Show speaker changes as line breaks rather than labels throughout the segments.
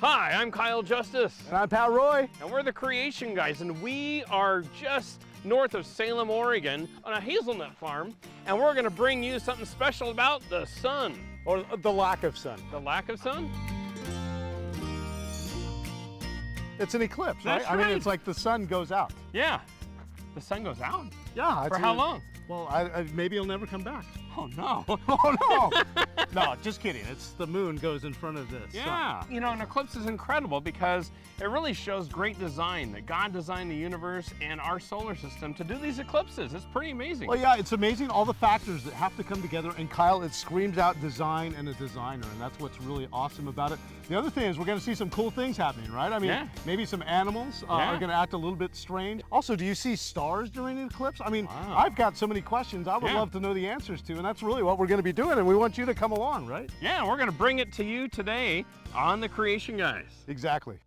Hi, I'm Kyle Justice.
And I'm Pat Roy.
And we're the Creation Guys, and we are just north of Salem, Oregon, on a hazelnut farm, and we're gonna bring you something special about the sun.
Or the lack of sun.
The lack of sun?
It's an eclipse, right?
That's
I mean,
right.
it's like the sun goes out.
Yeah. The sun goes out?
Yeah.
For how long?
Well, maybe it'll never come back.
Oh no.
Oh no. No, just kidding. It's the moon goes in front of this.
Yeah.
sun.
You know, an eclipse is incredible because it really shows great design, that God designed the universe and our solar system to do these eclipses. It's pretty amazing.
Well, yeah, it's amazing all the factors that have to come together. And Kyle, it screams out design and a designer, and that's what's really awesome about it. The other thing is we're going to see some cool things happening, right? I mean,
Yeah.
maybe some animals are going to act a little bit strange. Also, do you see stars during the eclipse? I mean,
Wow.
I've got so many questions I would love to know the answers to, and that's really what we're going to be doing, and we want you to come along, right?
Yeah, we're gonna bring it to you today on the Creation Guys.
Exactly.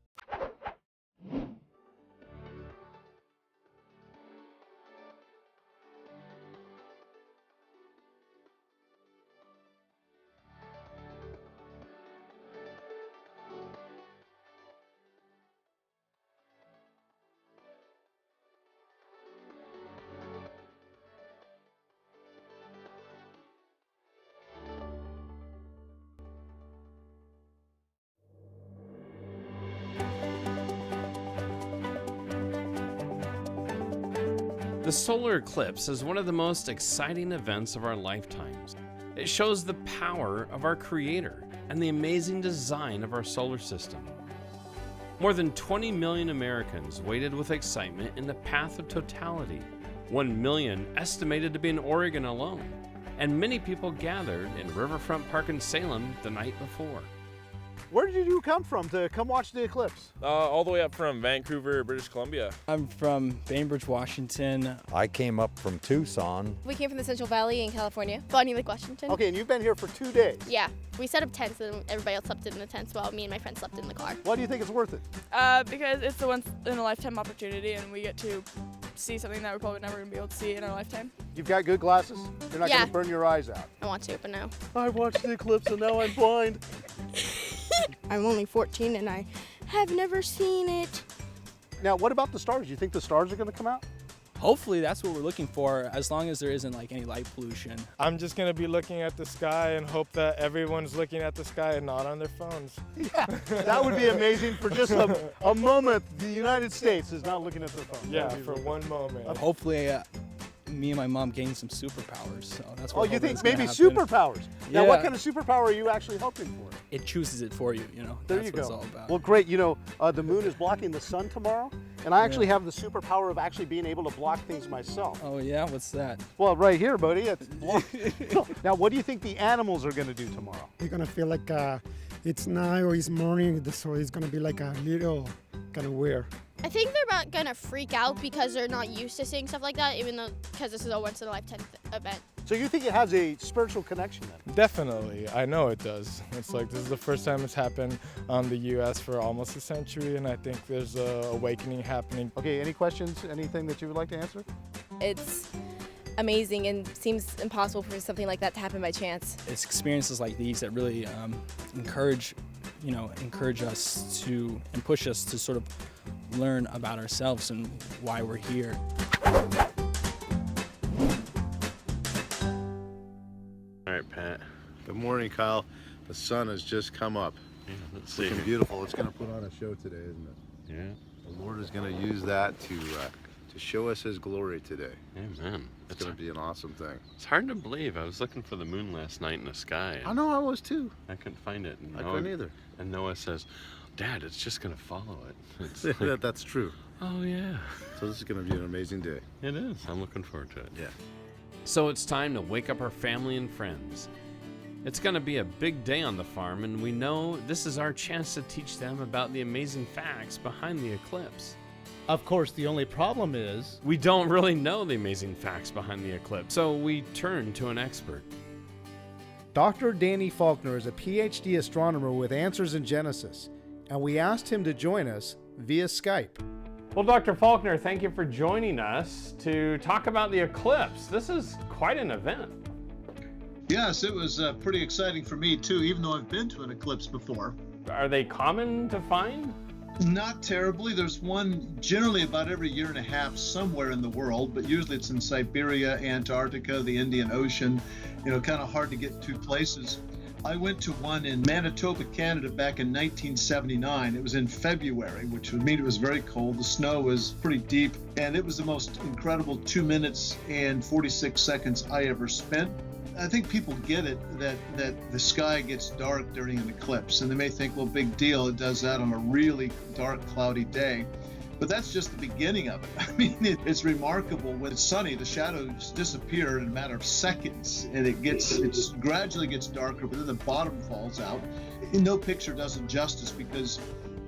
The solar eclipse is one of the most exciting events of our lifetimes. It shows the power of our Creator and the amazing design of our solar system. More than 20 million Americans waited with excitement in the Path of Totality, 1 million estimated to be in Oregon alone, and many people gathered in Riverfront Park in Salem the night before.
Where did you come from to come watch the eclipse?
All the way up from Vancouver, British Columbia.
I'm from Bainbridge, Washington.
I came up from Tucson.
We came from the Central Valley in California, Bonnie Lake, Washington.
Okay, and you've been here for 2 days.
Yeah, we set up tents and everybody else slept in the tents while me and my friend slept in the car.
Why do you think it's worth it?
Because it's a once-in-a-lifetime opportunity and we get to see something that we're probably never going to be able to see in our lifetime.
You've got good glasses? You're not going to burn your eyes out.
I want to, but no.
I watched the eclipse and now I'm blind.
I'm only 14 and I have never seen it.
Now, what about the stars? Do you think the stars are going to come out?
Hopefully that's what we're looking for, as long as there isn't like any light pollution.
I'm just gonna be looking at the sky and hope that everyone's looking at the sky and not on their phones.
Yeah, that would be amazing for just a moment. The United States is not looking at their phone.
Yeah, for one moment.
Hopefully me and my mom gain some superpowers, so that's what
you think maybe superpowers? Now, what kind of superpower are you actually hoping for?
It chooses it for you, you know.
There
that's
you
what it's
go.
all about.
Well, great. You know, the moon is blocking the sun tomorrow, and I actually have the superpower of actually being able to block things myself.
Oh yeah, what's that?
Well, right here, buddy. It's blocked. Now, what do you think the animals are going to do tomorrow?
You're going to feel like it's night or it's morning, so it's going to be like a little kind of weird.
I think they're not gonna freak out because they're not used to seeing stuff like that, because this is a once-in-a-lifetime event.
So you think it has a spiritual connection then?
Definitely, I know it does. It's like this is the first time it's happened on the U.S. for almost a century, and I think there's a awakening happening.
Okay, any questions, anything that you would like to answer?
It's amazing and seems impossible for something like that to happen by chance.
It's experiences like these that really encourage us to and push us to sort of learn about ourselves and why we're here.
All right, Pat.
Good morning, Kyle. The sun has just come up.
Yeah, let's
It's
see.
looking beautiful. It's going to put on a show today, isn't it?
Yeah.
The Lord is going to use that to show us His glory today.
Amen.
It's going to be an awesome thing.
It's hard to believe. I was looking for the moon last night in the sky.
I know, I was too.
I couldn't find it. And
I couldn't either.
And Noah says, Dad, it's just going to follow it. It's like,
That's true.
oh, yeah.
So this is going to be an amazing day.
It is. I'm looking forward to it.
Yeah.
So it's time to wake up our family and friends. It's going to be a big day on the farm, and we know this is our chance to teach them about the amazing facts behind the eclipse.
Of course, the only problem is
We don't really know the amazing facts behind the eclipse, so we turn to an expert.
Dr. Danny Faulkner is a PhD astronomer with answers in Genesis, and we asked him to join us via Skype. Well, Dr. Faulkner, thank you for joining us to talk about the eclipse. This is quite an event.
Yes, it was pretty exciting for me too, even though I've been to an eclipse before.
Are they common to find?
Not terribly. There's one generally about every year and a half somewhere in the world, but usually it's in Siberia, Antarctica, the Indian Ocean, kind of hard to get to places. I went to one in Manitoba, Canada back in 1979. It was in February, which would mean it was very cold. The snow was pretty deep, and it was the most incredible 2 minutes and 46 seconds I ever spent. I think people get it that the sky gets dark during an eclipse, and they may think, well, big deal, it does that on a really dark, cloudy day. But that's just the beginning of it. I mean, it's remarkable. When it's sunny, the shadows disappear in a matter of seconds, and it gradually gets darker, but then the bottom falls out. No picture does it justice because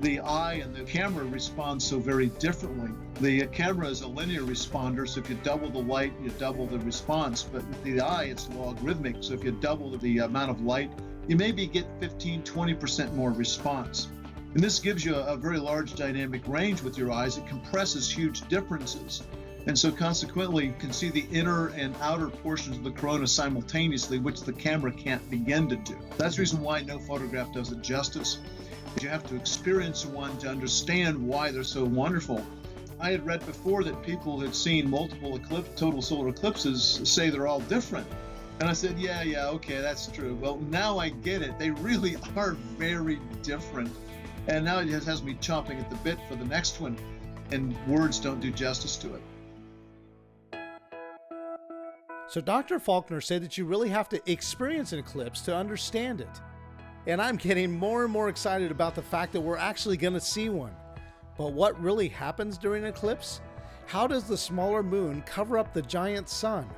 the eye and the camera respond so very differently. The camera is a linear responder, so if you double the light, you double the response. But with the eye, it's logarithmic, so if you double the amount of light, you maybe get 15-20% more response. And this gives you a very large dynamic range with your eyes. It compresses huge differences. And so consequently, you can see the inner and outer portions of the corona simultaneously, which the camera can't begin to do. That's the reason why no photograph does it justice. You have to experience one to understand why they're so wonderful. I had read before that people had seen multiple total solar eclipses say they're all different. And I said, yeah, okay, that's true. Well, now I get it. They really are very different. And now it has me chomping at the bit for the next one, and words don't do justice to it.
So Dr. Faulkner said that you really have to experience an eclipse to understand it. And I'm getting more and more excited about the fact that we're actually going to see one. But what really happens during an eclipse? How does the smaller moon cover up the giant sun?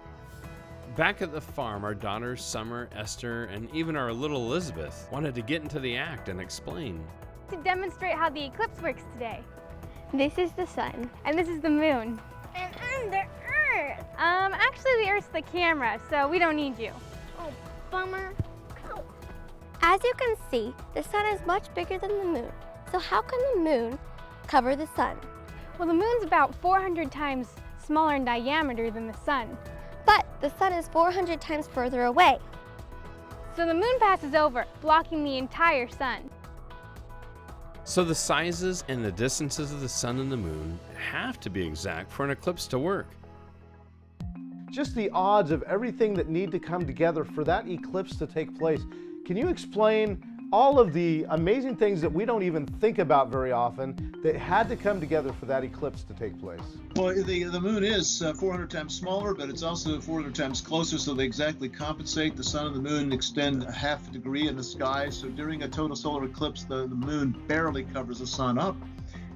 Back at the farm, our daughters Summer, Esther, and even our little Elizabeth wanted to get into the act and explain.
To demonstrate how the eclipse works today.
This is the sun.
And this is the moon.
And I'm the Earth.
Actually the Earth's the camera, so we don't need you.
Oh, bummer. As you can see, the sun is much bigger than the moon. So how can the moon cover the sun?
Well, the moon's about 400 times smaller in diameter than the sun.
But the sun is 400 times further away.
So the moon passes over, blocking the entire sun.
So the sizes and the distances of the sun and the moon have to be exact for an eclipse to work.
Just the odds of everything that need to come together for that eclipse to take place. Can you explain all of the amazing things that we don't even think about very often that had to come together for that eclipse to take place?
Well, the moon is 400 times smaller, but it's also 400 times closer, so they exactly compensate. The sun and the moon extend a half a degree in the sky, so during a total solar eclipse, the moon barely covers the sun up.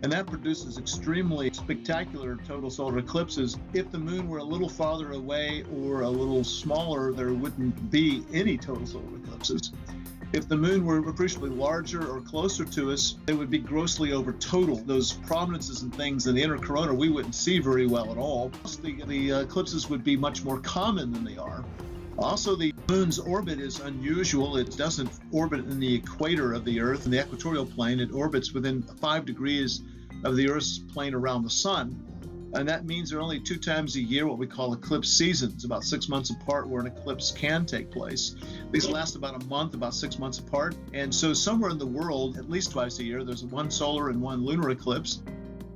And that produces extremely spectacular total solar eclipses. If the moon were a little farther away or a little smaller, there wouldn't be any total solar eclipses. If the moon were appreciably larger or closer to us, it would be grossly over total. Those prominences and things in the inner corona we wouldn't see very well at all. The eclipses would be much more common than they are. Also, the moon's orbit is unusual. It doesn't orbit in the equator of the Earth, in the equatorial plane. It orbits within 5 degrees of the Earth's plane around the sun. And that means there are only 2 times a year what we call eclipse seasons, about 6 months apart, where an eclipse can take place. These last about a month, about 6 months apart. And so somewhere in the world, at least twice a year, there's one solar and one lunar eclipse.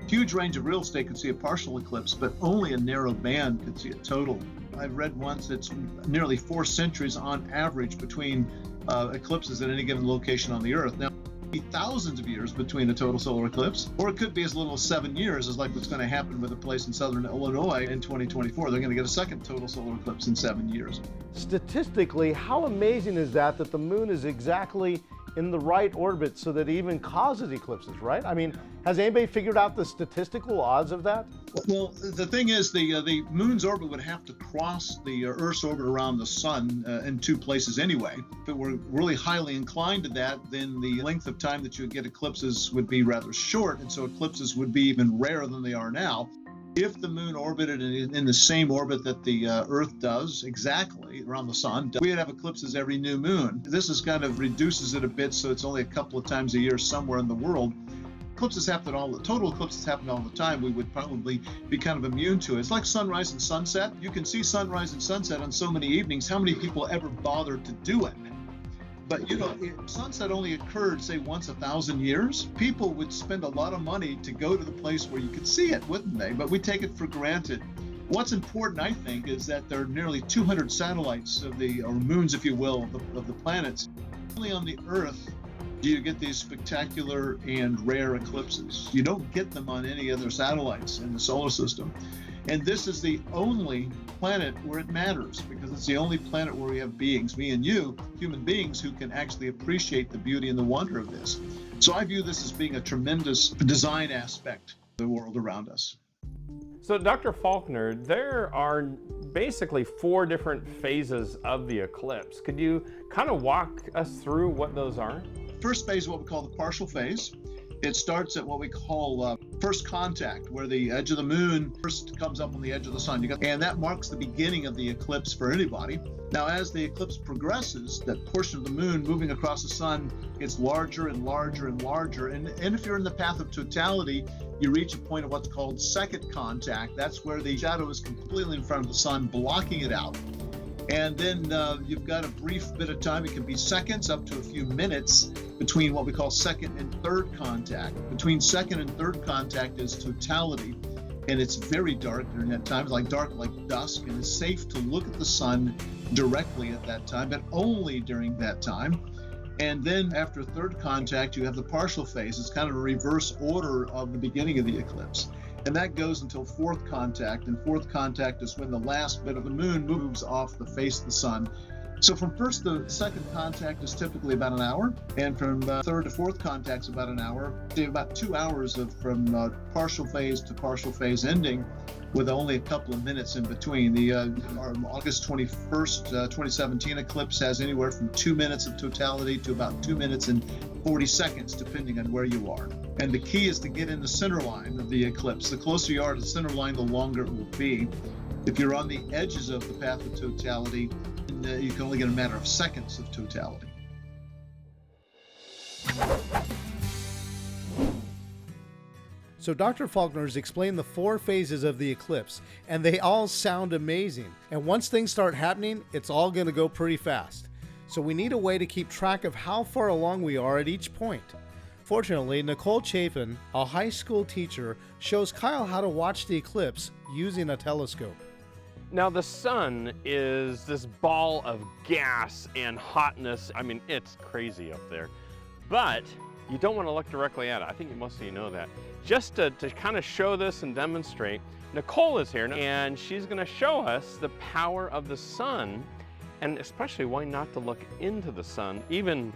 Huge range of real estate could see a partial eclipse, but only a narrow band could see a total. I've read once it's nearly 4 centuries on average between eclipses at any given location on the Earth. Now, be thousands of years between a total solar eclipse, or it could be as little as 7 years, is like what's going to happen with a place in southern Illinois in 2024. They're going to get a second total solar eclipse in 7 years.
Statistically, how amazing is that the moon is exactly in the right orbit so that it even causes eclipses, right? I mean, has anybody figured out the statistical odds of that?
Well, the thing is, the moon's orbit would have to cross the Earth's orbit around the sun in 2 places anyway. If it were really highly inclined to that, then the length of time that you would get eclipses would be rather short, and so eclipses would be even rarer than they are now. If the moon orbited in the same orbit that the Earth does, exactly around the sun, we'd have eclipses every new moon. This is kind of reduces it a bit, so it's only a couple of times a year somewhere in the world. Eclipses happen total eclipses happen all the time. We would probably be kind of immune to it. It's like sunrise and sunset. You can see sunrise and sunset on so many evenings. How many people ever bother to do it? But you know, if sunset only occurred, say, once 1,000 years, people would spend a lot of money to go to the place where you could see it, wouldn't they? But we take it for granted. What's important, I think, is that there are nearly 200 satellites or moons, if you will, of the planets. Only on the Earth do you get these spectacular and rare eclipses. You don't get them on any other satellites in the solar system. And this is the only planet where it matters, because it's the only planet where we have beings, me and you, human beings, who can actually appreciate the beauty and the wonder of this. So I view this as being a tremendous design aspect of the world around us.
So Dr. Faulkner, there are basically 4 different phases of the eclipse. Could you kind of walk us through what those are?
First phase is what we call the partial phase. It starts at what we call first contact, where the edge of the moon first comes up on the edge of the sun. And that marks the beginning of the eclipse for anybody. Now, as the eclipse progresses, that portion of the moon moving across the sun gets larger and larger and larger. And if you're in the path of totality, you reach a point of what's called second contact. That's where the shadow is completely in front of the sun, blocking it out. And then you've got a brief bit of time, it can be seconds up to a few minutes, between what we call second and third contact. Between second and third contact is totality, and it's very dark during that time. It's like dark like dusk, and it's safe to look at the sun directly at that time, but only during that time. And then after third contact, you have the partial phase. It's kind of a reverse order of the beginning of the eclipse. And that goes until fourth contact, and fourth contact is when the last bit of the moon moves off the face of the sun. So from first to second contact is typically about an hour, and from third to fourth contact is about an hour. So about 2 hours from partial phase to partial phase ending, with only a couple of minutes in between. Our August 21st, 2017 eclipse has anywhere from 2 minutes of totality to about 2 minutes and 40 seconds, depending on where you are. And the key is to get in the center line of the eclipse. The closer you are to the center line, the longer it will be. If you're on the edges of the path of totality, you can only get a matter of seconds of totality.
So Dr. Faulkner's explained the 4 phases of the eclipse, and they all sound amazing. And once things start happening, it's all going to go pretty fast. So we need a way to keep track of how far along we are at each point. Fortunately, Nicole Chafin, a high school teacher, shows Kyle how to watch the eclipse using a telescope.
Now the sun is this ball of gas and hotness. I mean, it's crazy up there. But you don't want to look directly at it. I think most of you know that. Just to kind of show this and demonstrate, Nicole is here and she's going to show us the power of the sun, and especially why not to look into the sun, even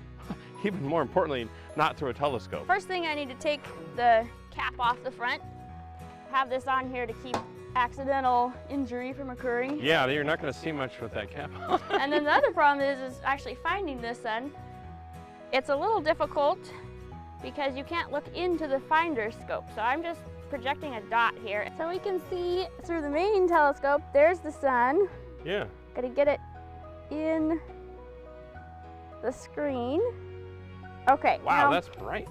more importantly, not through a telescope.
First thing, I need to take the cap off the front. Have this on here to keep accidental injury from occurring.
Yeah, you're not going to see much with that cap on.
And then the other problem is actually finding the sun. It's a little difficult because you can't look into the finder scope. So I'm just projecting a dot here. So we can see through the main telescope, there's the sun.
Yeah.
Gotta get it in the screen. Okay.
Wow, that's bright.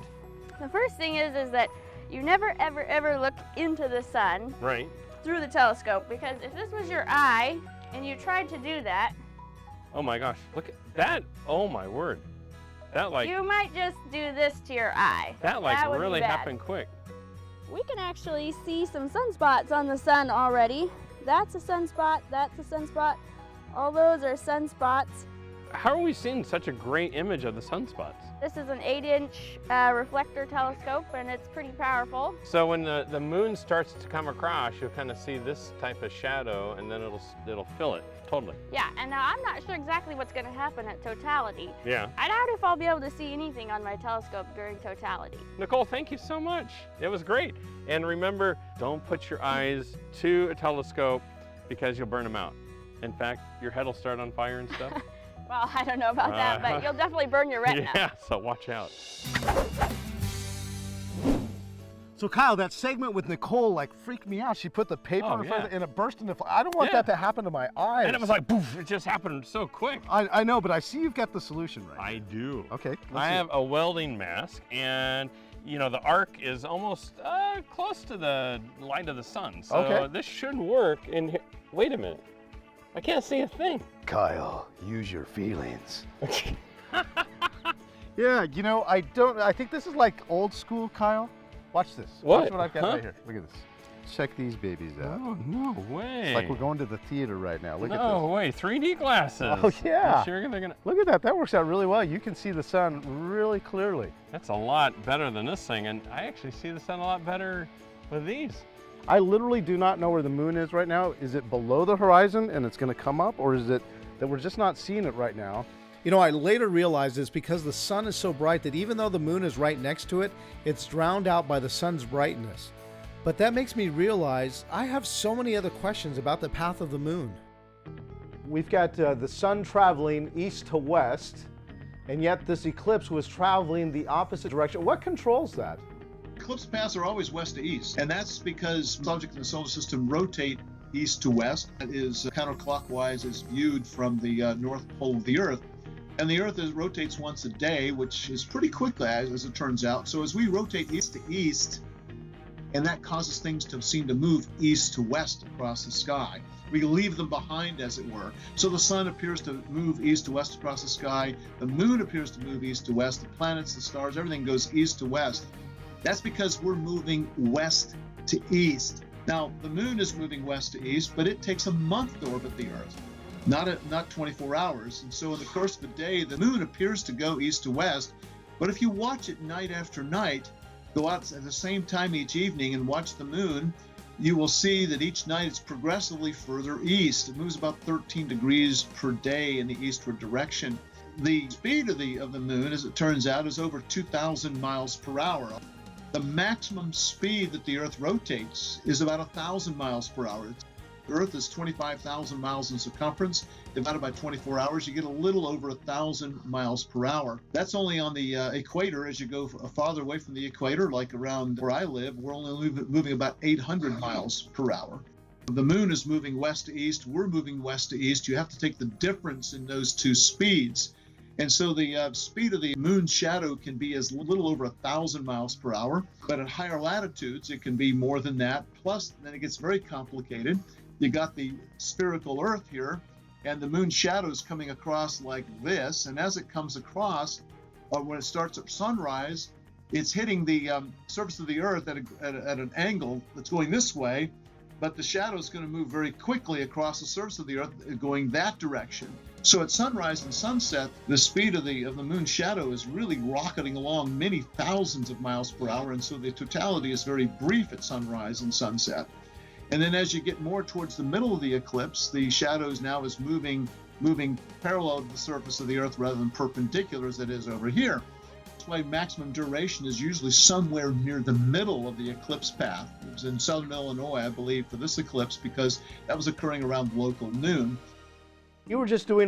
The first thing is that you never, ever look into the sun.
Right.
Through the telescope, because if this was your eye and you tried to do that.
Oh my gosh, look at that. Oh my word. That
you might just do this to your eye.
That really happened quick.
We can actually see some sunspots on the sun already. That's a sunspot, that's a sunspot. All those are sunspots.
How are we seeing such a great image of the sunspots?
This is an 8-inch reflector telescope, and it's pretty powerful.
So when the moon starts to come across, you'll kind of see this type of shadow, and then it'll fill it totally.
Yeah, and now I'm not sure exactly what's going to happen at totality.
Yeah.
I doubt if I'll be able to see anything on my telescope during totality.
Nicole, thank you so much. It was great. And remember, don't put your eyes to a telescope because you'll burn them out. In fact, your head will start on fire and stuff.
Well, I don't know about that, but you'll definitely burn your retina.
Yeah, so watch out.
So Kyle, that segment with Nicole freaked me out. She put the paper in front of it and it burst into fire. I don't want that to happen to my eyes.
And it was like, poof, it just happened so quick.
I know, but I see you've got the solution right.
I do.
Okay.
I have a welding mask, and you know, the arc is almost close to the light of the sun. So this should work. And wait a minute. I can't see a thing.
Kyle, use your feelings.
Yeah, you know, I think this is like old school, Kyle. Watch this.
What?
Watch what I've got
Huh?
right here. Look at this. Check these babies out.
Oh, no way.
It's like we're going to the theater right now. Look at this.
No way, 3D glasses.
Oh, yeah.
You sure they're gonna...
Look at that. That works out really well. You can see the sun really clearly.
That's a lot better than this thing, and I actually see the sun a lot better with these.
I literally do not know where the moon is right now. Is it below the horizon and it's going to come up, or is it that we're just not seeing it right now? You know, I later realized it's because the sun is so bright that even though the moon is right next to it, it's drowned out by the sun's brightness. But that makes me realize I have so many other questions about the path of the moon. We've got the sun traveling east to west, and yet this eclipse was traveling the opposite direction. What controls that?
Eclipse paths are always west to east, and that's because objects in the solar system rotate east to west. That is counterclockwise as viewed from the north pole of the Earth. And the Earth rotates once a day, which is pretty quick as it turns out. So as we rotate east to east, and that causes things to seem to move east to west across the sky. We leave them behind, as it were. So the sun appears to move east to west across the sky. The moon appears to move east to west. The planets, the stars, everything goes east to west. That's because we're moving west to east. Now, the moon is moving west to east, but it takes a month to orbit the Earth, not 24 hours. And so in the course of the day, the moon appears to go east to west. But if you watch it night after night, go out at the same time each evening and watch the moon, you will see that each night it's progressively further east. It moves about 13 degrees per day in the eastward direction. The speed of the moon, as it turns out, is over 2,000 miles per hour. The maximum speed that the Earth rotates is about 1,000 miles per hour. The Earth is 25,000 miles in circumference. Divided by 24 hours, you get a little over 1,000 miles per hour. That's only on the equator. As you go farther away from the equator, like around where I live, we're only moving about 800 miles per hour. The moon is moving west to east. We're moving west to east. You have to take the difference in those two speeds. And so the speed of the moon's shadow can be as little over 1,000 miles per hour. But at higher latitudes, it can be more than that. Plus, then it gets very complicated. You got the spherical Earth here, and the moon's shadow is coming across like this. And as it comes across, when it starts at sunrise, it's hitting the surface of the Earth at an angle that's going this way, but the shadow is going to move very quickly across the surface of the Earth going that direction. So at sunrise and sunset, the speed of the moon's shadow is really rocketing along many thousands of miles per hour, and so the totality is very brief at sunrise and sunset. And then as you get more towards the middle of the eclipse, the shadows now is moving parallel to the surface of the Earth rather than perpendicular as it is over here. That's why maximum duration is usually somewhere near the middle of the eclipse path. It was in southern Illinois, I believe, for this eclipse because that was occurring around local noon.
You were just doing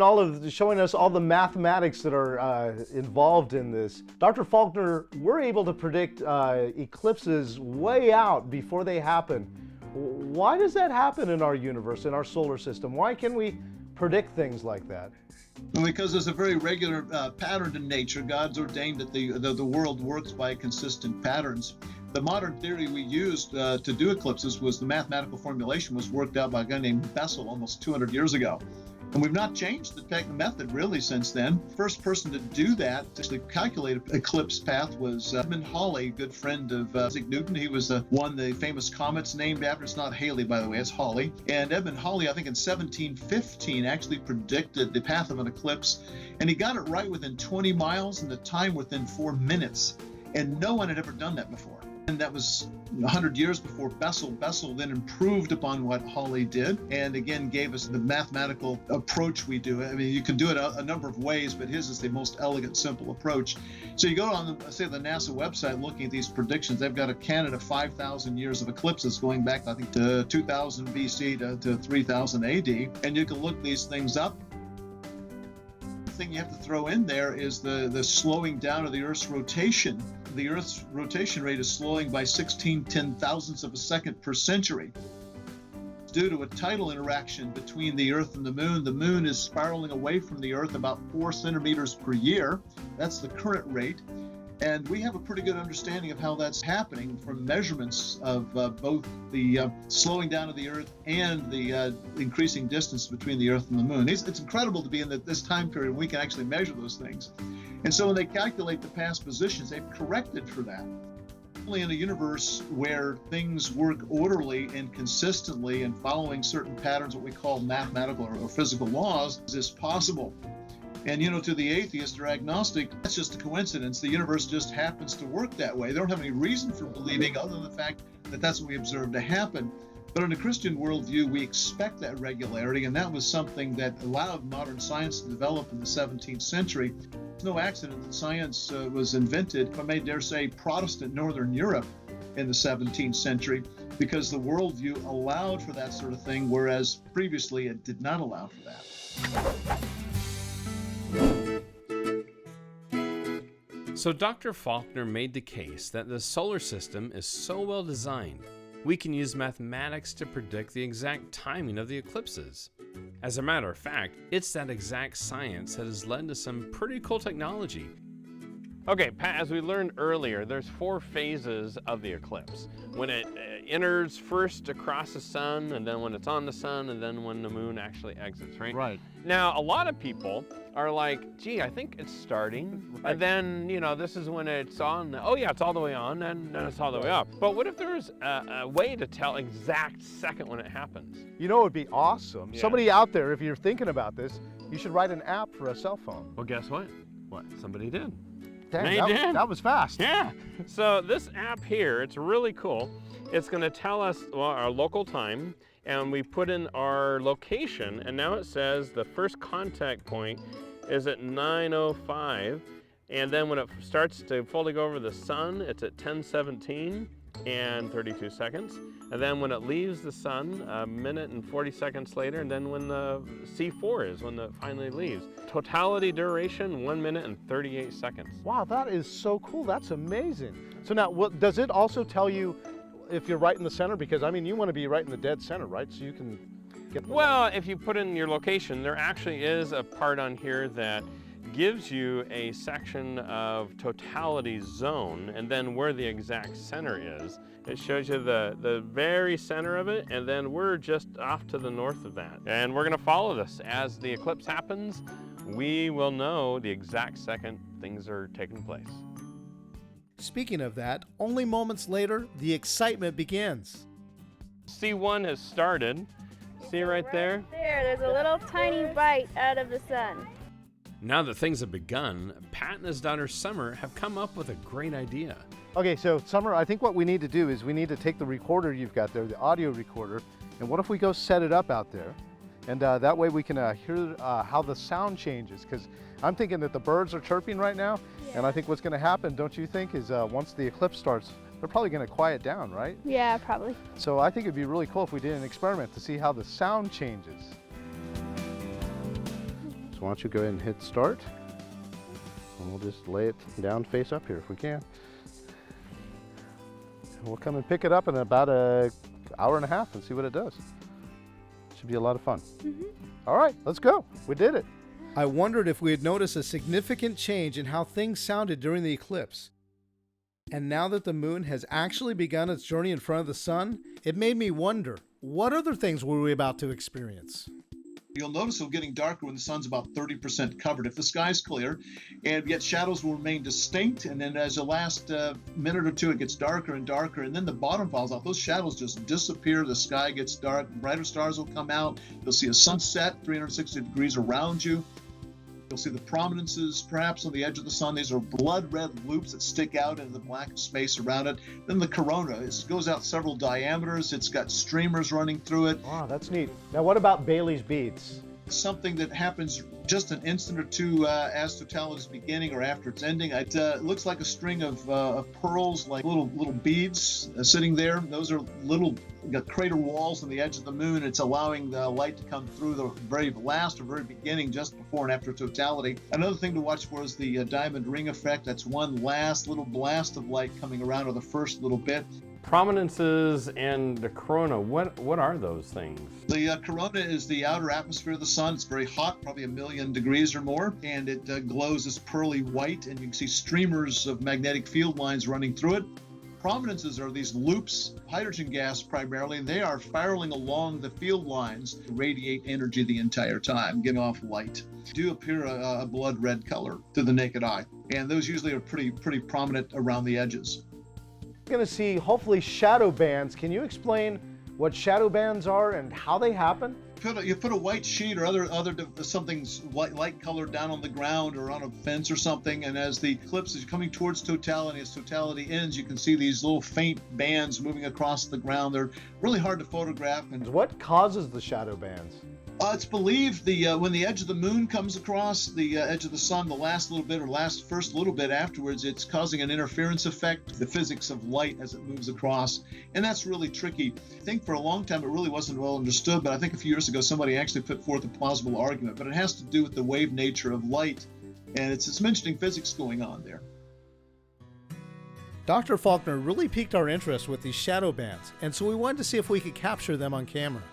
showing us all the mathematics that are involved in this. Dr. Faulkner, we're able to predict eclipses way out before they happen. Why does that happen in our universe, in our solar system? Why can we predict things like that?
Well, because there's a very regular pattern in nature. God's ordained that the world works by consistent patterns. The modern theory we used to do eclipses was the mathematical formulation was worked out by a guy named Bessel almost 200 years ago. And we've not changed the method really since then. First person to do that, to actually calculate eclipse path, was Edmund Halley, a good friend of Isaac Newton. He was the famous comet's named after. It's not Halley, by the way, it's Halley. And Edmund Halley, I think in 1715, actually predicted the path of an eclipse. And he got it right within 20 miles and the time within 4 minutes. And no one had ever done that before. And that was 100 years before Bessel. Bessel then improved upon what Halley did and again gave us the mathematical approach we do. I mean, you can do it a number of ways, but his is the most elegant, simple approach. So you go on, the NASA website looking at these predictions. They've got a canon of 5,000 years of eclipses going back, I think, to 2000 BC to 3000 AD. And you can look these things up. The thing you have to throw in there is the slowing down of the Earth's rotation. The Earth's rotation rate is slowing by 16/10,000ths of a second per century. It's due to a tidal interaction between the Earth and the Moon. The Moon is spiraling away from the Earth about 4 centimeters per year. That's the current rate. And we have a pretty good understanding of how that's happening from measurements of both the slowing down of the Earth and the increasing distance between the Earth and the Moon. It's incredible to be in this time period when we can actually measure those things. And so when they calculate the past positions, they've corrected for that. Only in a universe where things work orderly and consistently and following certain patterns, what we call mathematical or physical laws, is this possible. And, you know, to the atheist or agnostic, that's just a coincidence. The universe just happens to work that way. They don't have any reason for believing other than the fact that that's what we observe to happen. But in a Christian worldview, we expect that regularity, and that was something that allowed modern science to develop in the 17th century. It's no accident that science was invented, if I may dare say, Protestant Northern Europe in the 17th century, because the worldview allowed for that sort of thing, whereas previously it did not allow for that.
So Dr. Faulkner made the case that the solar system is so well designed, we can use mathematics to predict the exact timing of the eclipses. As a matter of fact, it's that exact science that has led to some pretty cool technology. Okay, Pat, as we learned earlier, there's 4 phases of the eclipse. When it enters first across the sun, and then when it's on the sun, and then when the moon actually exits, right?
Right.
Now, a lot of people are like, gee, I think it's starting.
Right.
And then, you know, this is when it's on. Oh yeah, it's all the way on, and then it's all the way up. But what if there's a way to tell exact second when it happens?
You know, it would be awesome.
Yeah.
Somebody out there, if you're thinking about this, you should write an app for a cell phone.
Well, guess what? What? Somebody did.
Dang, that was fast.
Yeah. So this app here, it's really cool. It's going to tell us our local time, and we put in our location, and now it says the first contact point is at 9:05, and then when it starts to fully go over the sun, it's at 10:17 and 32 seconds. And then when it leaves the sun, 1 minute and 40 seconds later, and then when the C4 is, when it finally leaves. Totality duration, 1 minute and 38 seconds.
Wow, that is so cool. That's amazing. So now, does it also tell you if you're right in the center? Because, I mean, you want to be right in the dead center, right? So you can get...
Well, if you put in your location, there actually is a part on here that gives you a section of totality zone, and then where the exact center is. It shows you the very center of it, and then we're just off to the north of that. And we're gonna follow this. As the eclipse happens, we will know the exact second things are taking place.
Speaking of that, only moments later, the excitement begins.
C1 has started. See right there?
There's a little tiny bite out of the sun.
Now that things have begun, Pat and his daughter Summer have come up with a great idea.
Okay, so Summer, I think what we need to do is we need to take the recorder you've got there, the audio recorder, and what if we go set it up out there? And that way we can hear how the sound changes, because I'm thinking that the birds are chirping right now, and I think what's going to happen, don't you think, is once the eclipse starts, they're probably going to quiet down, right?
Yeah, probably.
So I think it'd be really cool if we did an experiment to see how the sound changes. So why don't you go ahead and hit start, and we'll just lay it down face up here if we can. And we'll come and pick it up in about an hour and a half and see what it does. Should be a lot of fun. All right, let's go. We did it. I wondered if we had noticed a significant change in how things sounded during the eclipse. And now that the moon has actually begun its journey in front of the sun, it made me wonder, what other things were we about to experience?
You'll notice it'll getting darker when the sun's about 30% covered. If the sky's clear, and yet shadows will remain distinct, and then as the last minute or two, it gets darker and darker, and then the bottom falls out. Those shadows just disappear. The sky gets dark. Brighter stars will come out. You'll see a sunset 360 degrees around you. You'll see the prominences perhaps on the edge of the sun. These are blood red loops that stick out into the black space around it. Then the corona, it goes out several diameters. It's got streamers running through it.
Wow, that's neat. Now what about Bailey's beads?
Something that happens just an instant or two as totality is beginning or after it's ending. It looks like a string of pearls, like little beads sitting there. Those are little crater walls on the edge of the moon. It's allowing the light to come through the very last or very beginning, just before and after totality. Another thing to watch for is the diamond ring effect. That's one last little blast of light coming around, or the first little bit.
Prominences and the corona, what are those things?
The corona is the outer atmosphere of the sun. It's very hot, probably 1 million million degrees or more, and it glows this pearly white, and you can see streamers of magnetic field lines running through it. Prominences are these loops, hydrogen gas primarily, and they are spiraling along the field lines to radiate energy the entire time, giving off light. Do appear a blood red color to the naked eye, and those usually are pretty prominent around the edges.
We're going to see hopefully shadow bands. Can you explain what shadow bands are and how they happen?
You put a white sheet or other something light colored down on the ground or on a fence or something, and as the eclipse is coming towards totality, as totality ends, you can see these little faint bands moving across the ground. They're really hard to photograph. And
what causes the shadow bands?
It's believed when the edge of the moon comes across the edge of the sun, the first little bit afterwards, it's causing an interference effect, the physics of light as it moves across, and that's really tricky. I think for a long time it really wasn't well understood, but I think a few years ago somebody actually put forth a plausible argument, but it has to do with the wave nature of light, and it's some interesting physics going on there.
Dr. Faulkner really piqued our interest with these shadow bands, and so we wanted to see if we could capture them on camera.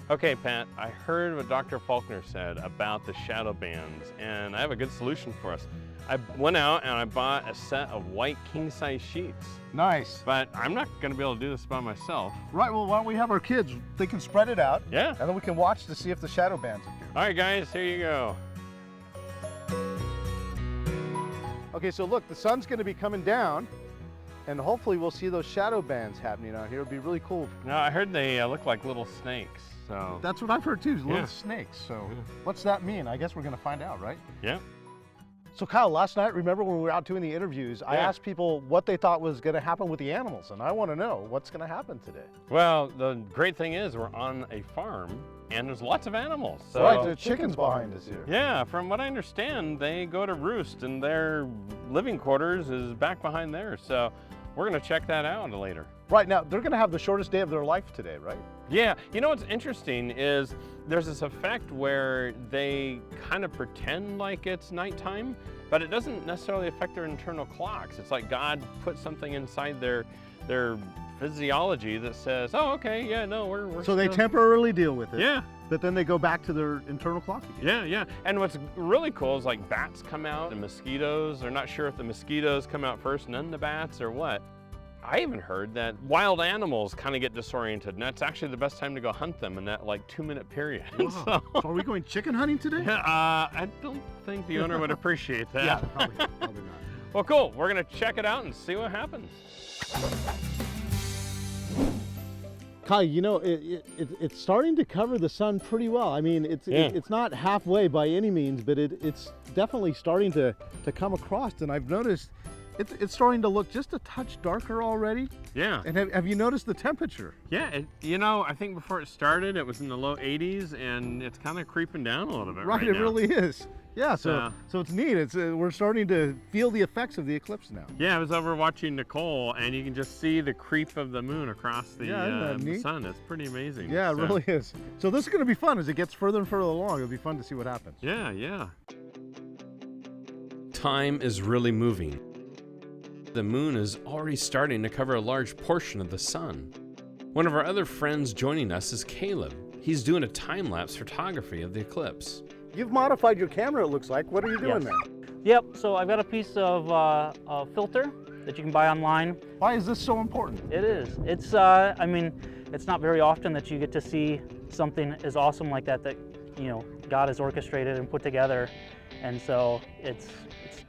Okay, Pat, I heard what Dr. Faulkner said about the shadow bands, and I have a good solution for us. I went out and I bought a set of white king-size sheets.
Nice.
But I'm not going to be able to do this by myself.
Right, well, why don't we have our kids? They can spread it out.
Yeah.
And then we can watch to see if the shadow bands appear.
All right, guys, here you go.
Okay, so look, the sun's going to be coming down, and hopefully we'll see those shadow bands happening out here. It'll be really cool.
No, I heard they look like little snakes. So.
That's what I've heard too, little snakes. So what's that mean? I guess we're going to find out, right?
Yeah.
So Kyle, last night, remember when we were out doing the interviews, I asked people what they thought was going to happen with the animals, and I want to know what's going to happen today.
Well, the great thing is we're on a farm, and there's lots of animals. So.
Right, the chickens behind us here.
Yeah, from what I understand, they go to roost, and their living quarters is back behind there. So we're going to check that out later.
Right, now they're going to have the shortest day of their life today, right?
Yeah, you know what's interesting is there's this effect where they kind of pretend like it's nighttime, but it doesn't necessarily affect their internal clocks. It's like God put something inside their physiology that says, oh, okay, yeah, no, we're
So they temporarily deal with it.
Yeah.
But then they go back to their internal clock again.
Yeah, yeah. And what's really cool is like bats come out and mosquitoes. They're not sure if the mosquitoes come out first and then the bats or what. I even heard that wild animals kind of get disoriented, and that's actually the best time to go hunt them in that like 2-minute period.
Wow. So are we going chicken hunting today?
I don't think the owner would appreciate that.
Yeah, probably not.
Well, cool. We're gonna check it out and see what happens.
Kyle, you know, it's starting to cover the sun pretty well. I mean, it's not halfway by any means, but it's definitely starting to come across, and I've noticed it's starting to look just a touch darker already.
Yeah.
And have you noticed the temperature?
Yeah, you know, I think before it started, it was in the low 80s, and it's kind of creeping down a little bit right
it
now.
really is. Yeah, so it's neat. We're starting to feel the effects of the eclipse now.
Yeah, I was over watching Nicole, and you can just see the creep of the moon across the sun. It's pretty amazing.
Yeah, it really is. So this is going to be fun as it gets further and further along. It'll be fun to see what happens.
Yeah, yeah. Time is really moving. The moon is already starting to cover a large portion of the sun. One of our other friends joining us is Caleb. He's doing a time-lapse photography of the eclipse.
You've modified your camera, it looks like. What are you doing there?
Yep, so I've got a piece of a filter that you can buy online.
Why is this so important?
It is. It's, I mean, it's not very often that you get to see something as awesome like that, you know, God has orchestrated and put together. And so it's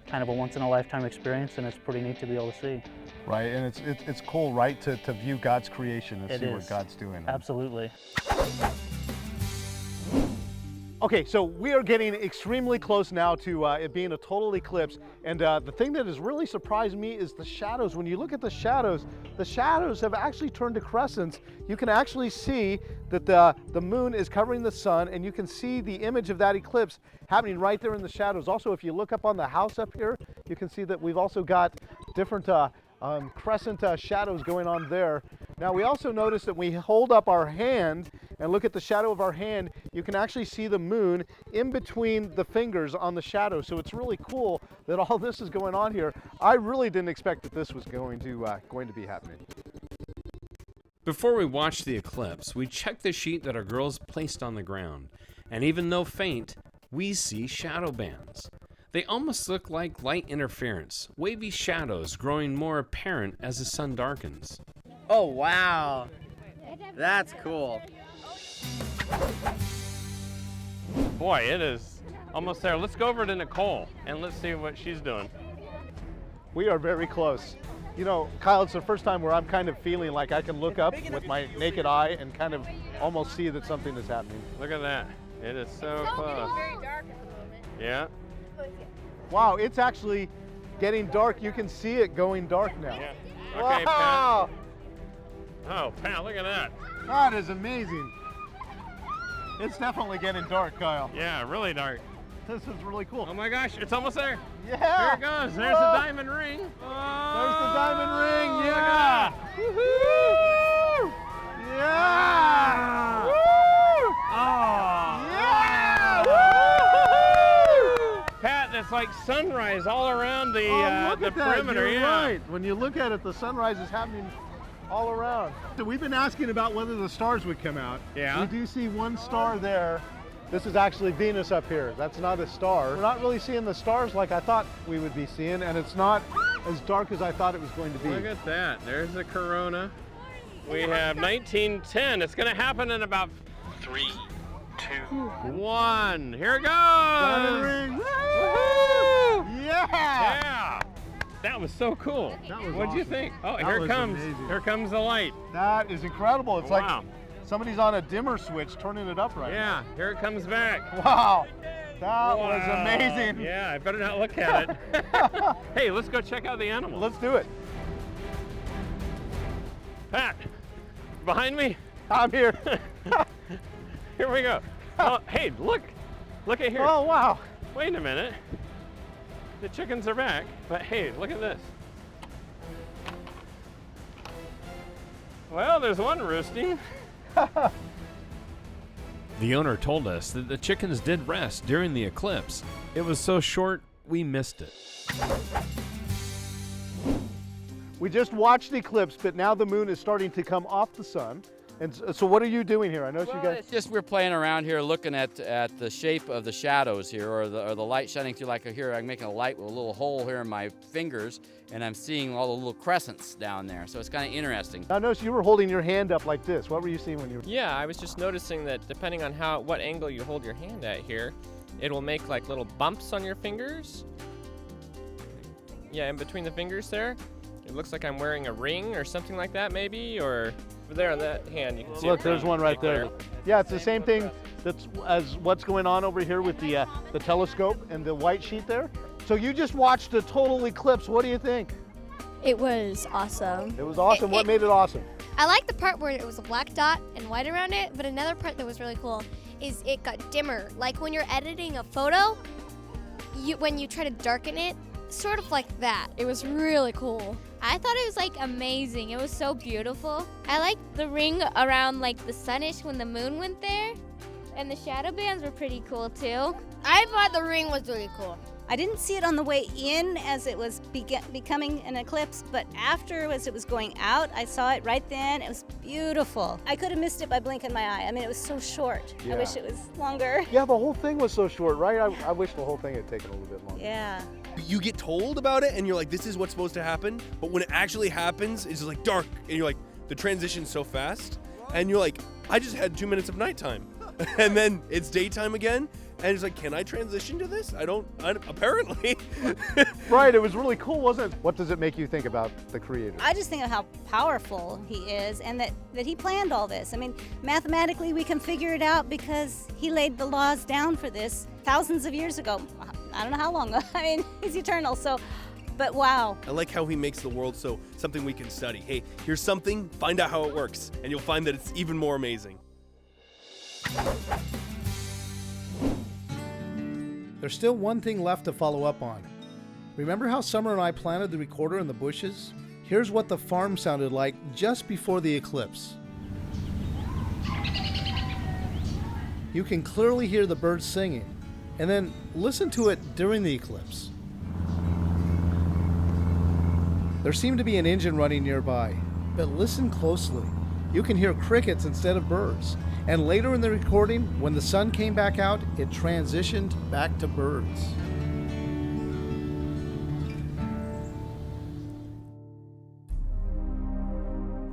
kind of a once-in-a-lifetime experience, and it's pretty neat to be able to see.
Right, and it's cool, right, to view God's creation and see what God's doing.
Absolutely.
Okay, so we are getting extremely close now to it being a total eclipse, and the thing that has really surprised me is the shadows. When you look at the shadows have actually turned to crescents. You can actually see that the moon is covering the sun, and you can see the image of that eclipse happening right there in the shadows. Also, if you look up on the house up here, you can see that we've also got different crescent shadows going on there. Now we also notice that when we hold up our hand and look at the shadow of our hand, you can actually see the moon in between the fingers on the shadow. So it's really cool that all this is going on here. I really didn't expect that this was going to be happening.
Before we watched the eclipse, we checked the sheet that our girls placed on the ground. And even though faint, we see shadow bands. They almost look like light interference, wavy shadows growing more apparent as the sun darkens.
Oh, wow. That's cool.
Boy, it is almost there. Let's go over to Nicole and let's see what she's doing.
We are very close. You know, Kyle, it's the first time where I'm kind of feeling like I can look up with my naked eye and kind of almost see that something is happening.
Look at that. It is so close.
It's very dark at the moment.
Yeah.
Wow, it's actually getting dark. You can see it going dark now.
Yeah. Okay,
wow.
Pat. Oh, Pat, look at that.
That is amazing. It's definitely getting dark, Kyle.
Yeah, really dark.
This is really cool.
Oh my gosh, it's almost there.
Yeah.
Here it goes. There's the diamond ring.
There's the diamond ring.
Look
Yeah.
at that.
Woo-hoo. Yeah. Woo.
Oh.
Yeah. Woo.
Pat, that's like sunrise all around the
Look at that.
perimeter.
You're
Yeah.
right. When you look at it, the sunrise is happening all around. So we've been asking about whether the stars would come out.
Yeah.
We do see one star there. This is actually Venus up here. That's not a star. We're not really seeing the stars like I thought we would be seeing, and it's not as dark as I thought it was going to be.
Look at that. There's the corona. We have 1910. It's going to happen in about 3, 2, 1. Here it goes.
Diamond ring. Woo! Yeah.
Yeah. That was so cool.
That was
What'd you
awesome.
think? Oh,
That
here it
was
comes.
amazing.
Here comes the light.
That is incredible. It's
Wow.
like somebody's on a dimmer switch turning it up right
Yeah, here it comes back.
now. Wow. That was amazing.
Yeah, I better not look at it. Hey, let's go check out the animals.
Let's do it.
Pat, behind me.
I'm here.
Here we go. Oh, hey, look. Look at here.
Oh, wow.
Wait a minute. The chickens are back, but hey, look at this. Well, there's one roosting. The owner told us that the chickens did rest during the eclipse. It was so short, we missed it.
We just watched the eclipse, but now the moon is starting to come off the sun. And so what are you doing here? I noticed you guys...
It's just we're playing around here looking at the shape of the shadows here, or the light shining through. Like here, I'm making a light with a little hole here in my fingers, and I'm seeing all the little crescents down there. So it's kind of interesting.
I noticed you were holding your hand up like this. What were you seeing when you were...
Yeah, I was just noticing that depending on what angle you hold your hand at here, it will make like little bumps on your fingers. Yeah, in between the fingers there. It looks like I'm wearing a ring or something like that maybe, or over there on that hand you can see.
Look, there's one right there. Yeah, it's the same thing that's as what's going on over here with the telescope and the white sheet there. So you just watched a total eclipse. What do you think?
It was awesome.
It was awesome. What made it awesome?
I like the part where it was a black dot and white around it, but another part that was really cool is it got dimmer. Like when you're editing a photo, when you try to darken it, sort of like that. It was really cool.
I thought it was like amazing. It was so beautiful. I liked the ring around like the sunish when the moon went there. And the shadow bands were pretty cool too.
I thought the ring was really cool.
I didn't see it on the way in as it was becoming an eclipse, but after as it was going out, I saw it right then. It was beautiful. I could have missed it by blinking my eye. I mean, it was so short.
Yeah.
I wish it was longer.
Yeah, the whole thing was so short, right? I wish the whole thing had taken a little bit longer.
Yeah.
You get told about it and you're like, this is what's supposed to happen. But when it actually happens, it's just like dark. And you're like, the transition's so fast. And you're like, I just had 2 minutes of nighttime. And then it's daytime again. And it's like, can I transition to this? I don't apparently.
Right, it was really cool, wasn't it? What does it make you think about the creator?
I just think of how powerful he is and that he planned all this. I mean, mathematically we can figure it out because he laid the laws down for this thousands of years ago. I don't know how long. I mean, he's eternal, so, but wow.
I like how he makes the world so something we can study. Hey, here's something, find out how it works. And you'll find that it's even more amazing.
There's still one thing left to follow up on. Remember how Summer and I planted the recorder in the bushes? Here's what the farm sounded like just before the eclipse. You can clearly hear the birds singing, and then listen to it during the eclipse. There seemed to be an engine running nearby, but listen closely. You can hear crickets instead of birds, And later in the recording, when the sun came back out, it transitioned back to birds.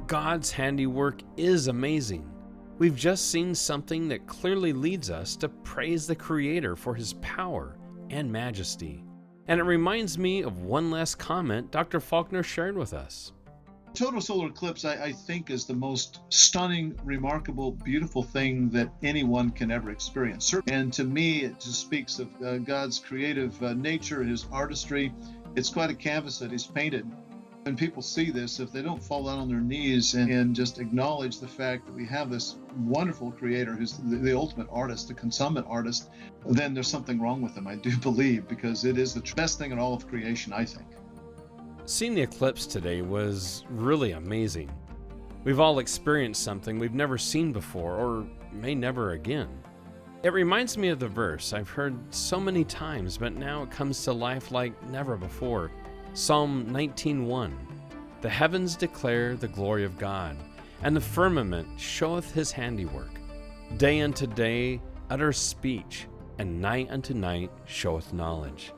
God's handiwork is amazing. We've just seen something that clearly leads us to praise the Creator for His power and majesty. And it reminds me of one last comment Dr. Faulkner shared with us.
Total solar eclipse, I think, is the most stunning, remarkable, beautiful thing that anyone can ever experience. And to me, it just speaks of God's creative nature, His artistry. It's quite a canvas that He's painted. When people see this, if they don't fall down on their knees and just acknowledge the fact that we have this wonderful Creator who's the ultimate artist, the consummate artist, then there's something wrong with them, I do believe, because it is the best thing in all of creation, I think.
Seeing the eclipse today was really amazing. We've all experienced something we've never seen before or may never again. It reminds me of the verse I've heard so many times, but now it comes to life like never before. Psalm 19:1. The heavens declare the glory of God, and the firmament showeth His handiwork. Day unto day utters speech, and night unto night showeth knowledge.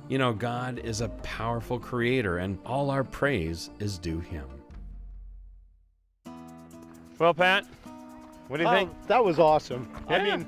You know, God is a powerful Creator, and all our praise is due Him.
Well, Pat, what do you think?
That was awesome.
Yeah.
I mean,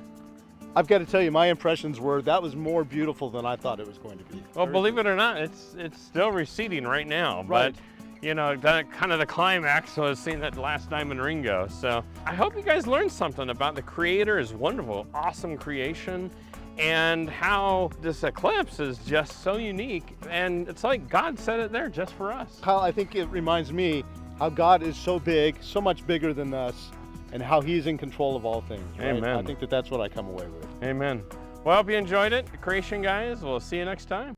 I've got to tell you, my impressions were that was more beautiful than I thought it was going to be.
Well, believe it or not, it's still receding right now.
Right.
But, you know, that kind of the climax was seeing that last diamond ring go. So I hope you guys learned something about the Creator, His wonderful, awesome creation, and how this eclipse is just so unique. And it's like God set it there just for us.
How I think it reminds me how God is so big, so much bigger than us, and how He's in control of all things. Right?
Amen.
I think that's what I come away with.
Amen. Well, I hope you enjoyed it. Creation guys, we'll see you next time.